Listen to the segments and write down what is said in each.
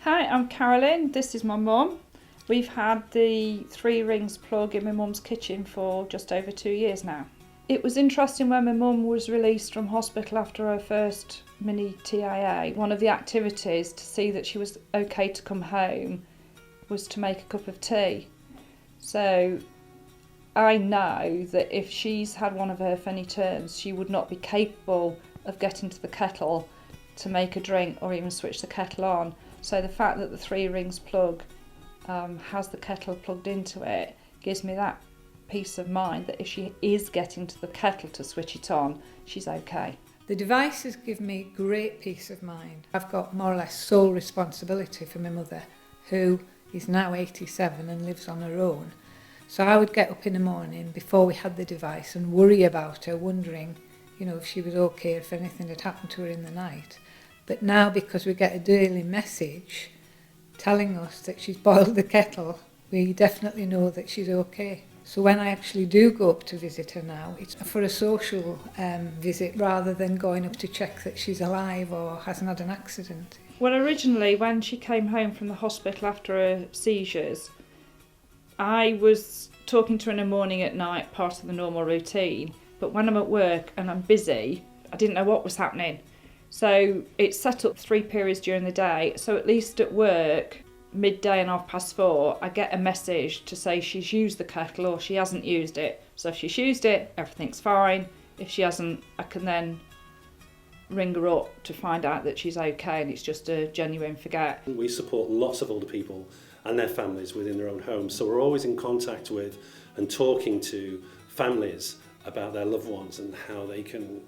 Hi, I'm Carolyn. This is my mum. We've had the 3 rings plug in my mum's kitchen for just over 2 years now. It was interesting when my mum was released from hospital after her first mini TIA. One of the activities to see that she was okay to come home was to make a cup of tea. So I know that if she's had one of her funny turns, she would not be capable of getting to the kettle to make a drink or even switch the kettle on. So the fact that the 3 rings plug has the kettle plugged into it gives me that peace of mind that if she is getting to the kettle to switch it on, she's okay. The devices give me great peace of mind. I've got more or less sole responsibility for my mother, who is now 87 and lives on her own. So I would get up in the morning before we had the device and worry about her, wondering, if she was okay, if anything had happened to her in the night. But now, because we get a daily message telling us that she's boiled the kettle, we definitely know that she's okay. So when I actually do go up to visit her now, it's for a social visit rather than going up to check that she's alive or hasn't had an accident. Well, originally when she came home from the hospital after her seizures, I was talking to her in the morning, at night, part of the normal routine. But when I'm at work and I'm busy, I didn't know what was happening. So it's set up 3 periods during the day. So at least at work, midday and 4:30, I get a message to say she's used the kettle or she hasn't used it. So if she's used it, everything's fine. If she hasn't, I can then ring her up to find out that she's okay and it's just a genuine forget. We support lots of older people and their families within their own homes. So we're always in contact with and talking to families about their loved ones and how they can,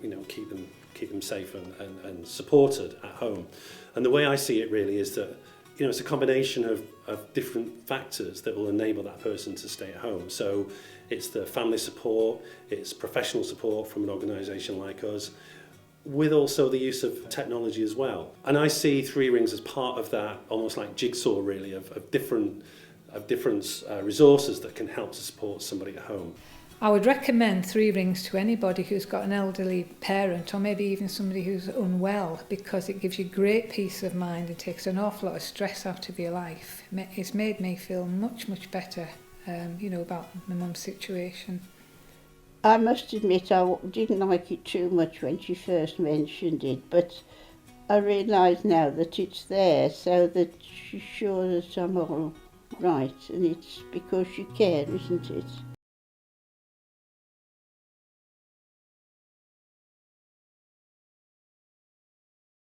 keep them safe and supported at home. And the way I see it really is that, it's a combination of different factors that will enable that person to stay at home. So it's the family support, it's professional support from an organisation like us, with also the use of technology as well. And I see 3 rings as part of that, almost like jigsaw really, of different resources that can help to support somebody at home. I would recommend 3 rings to anybody who's got an elderly parent or maybe even somebody who's unwell, because it gives you great peace of mind and takes an awful lot of stress out of your life. It's made me feel much, much better, about my mum's situation. I must admit I didn't like it too much when she first mentioned it, but I realise now that it's there so that she's sure that I'm all right, and it's because she cares, isn't it?